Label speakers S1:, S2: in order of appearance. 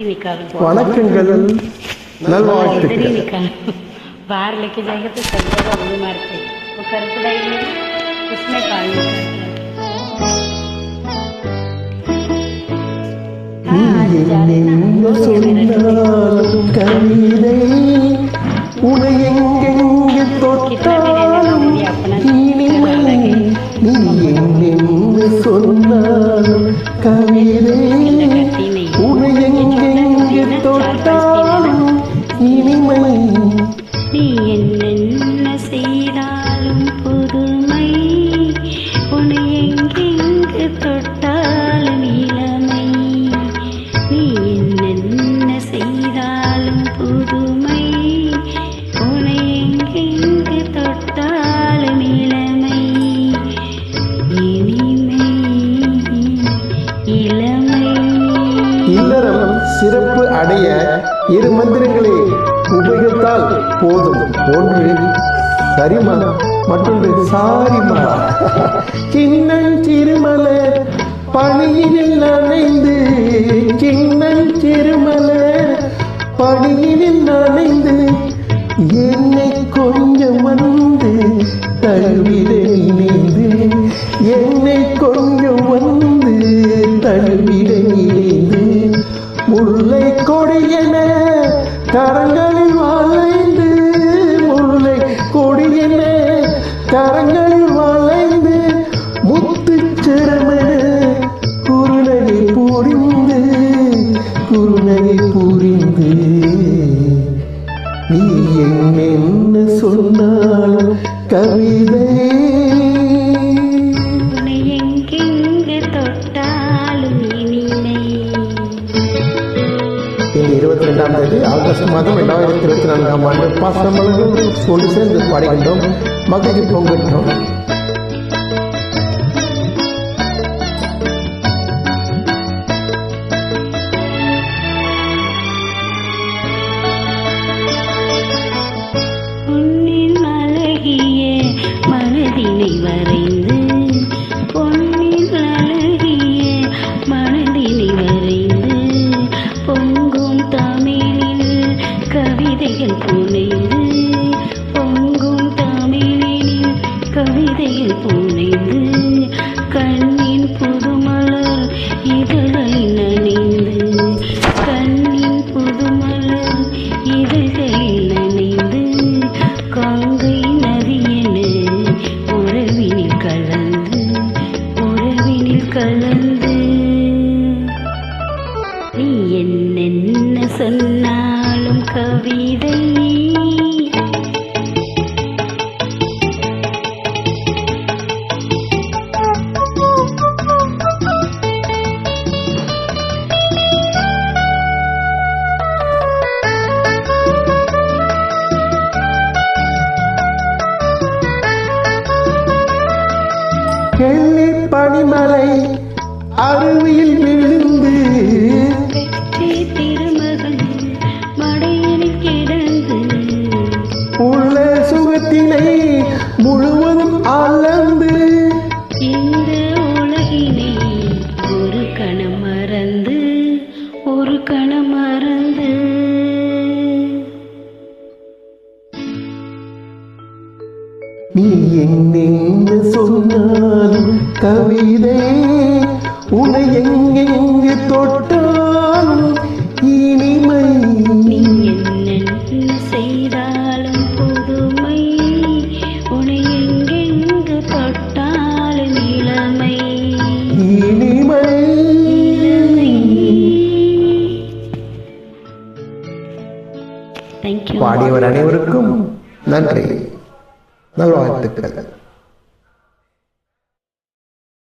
S1: वणकंगल नलवाழ்த்துக்கள்
S2: बाहर लेके जाएंगे तो सब जगह उंगली मारते वो करपुड़ाई में उसमें पानी
S1: கவிதை உனை எங்கெங்கு தொட்டாலும் இனிமை நீ என்னென்று சொன்னாலும் கவிதை உனை எங்கெங்கு தொட்டாலும் இனிமை
S2: நீ என்னென்ன செய்தாலும் புதுமை உனை எங்கெங்கு தொட்டாலும் இளமை நீ என்னென்ன செய்தாலும் புதுமை உனை எங்கெங்கு தொட்டாலும் இளமை இனிமை இளமை.
S1: இல்லறம் சிறப்பு அடைய இரு மந்திரங்களை உபயோகித்தால் போதும். ஒன்று சரிமா, மற்றொன்று சாரிமா. சின்னஞ்சிறுமலர் பணியினில் நனைந்து, சின்னஞ்சிறுமலர் பணியினில் நனைந்து என்னை கொஞ்சம் வந்து தழுவிட நினைந்து, என்னை கொஞ்சம் வந்து தழுவிட நினைந்து முல்லை கொடியென கரங்களில் வளைந்து, முல்லை கொடியென கரங்களில் வளைந்து முத்துச்சரமென குருநகை புரிந்து, குருநகை புரிந்து நீ என்ன சொன்னாலும் கவிதை
S2: எங்கெங்கு தொட்டாலும் இனிமை.
S1: 22ஆம் தேதி ஆகஸ்ட் மாதம் 2024ஆம் ஆண்டு பாசமலர்கள் ஒன்று சேர்ந்து பாடுகின்றோம். மகிழ்ச்சி பொங்கட்டும்.
S2: பொன்னின் அழகிய மனதினை வரைந்து, பொன்னின் அழகிய மனதினை வரைந்து பொங்கும் தமிழில் கவிதைகள் புனைந்து, பொங்கும் தமிழில் கவிதைகள் புனைந்து கண்ணின் புதுமலர் இதழில் நனைந்து, கண்ணின் புதுமலர் இதழ்களில் நனைந்து கங்கை நதியென உறவினில் கலந்து, உறவினில் கலந்து நீ என்னென்ன சொன்னாலும் கவிதை.
S1: எள்ளி பனிமலை அருவியில் விழுந்து,
S2: திருமகள் மடையில் கிடந்து
S1: உள்ள சுகத்தினை முழுவதும் அளந்து
S2: இந்த உலகினை ஒரு கணம் மறந்து, ஒரு கணம் மறந்து
S1: நீ என்ன சொன்னாலும் கவிதை உன்னை எங்கெங்கு தொட்டாலும் இனிமை.
S2: நீ என்னென்ன செய்தாலும் புதுமை உன்னை எங்கெங்கு தொட்டாலும் இளமை
S1: இனிமை.
S2: தேங்க்யூ.
S1: பாடியவர் அனைவருக்கும் நன்றி, நல்வாழ்த்துக்கள்.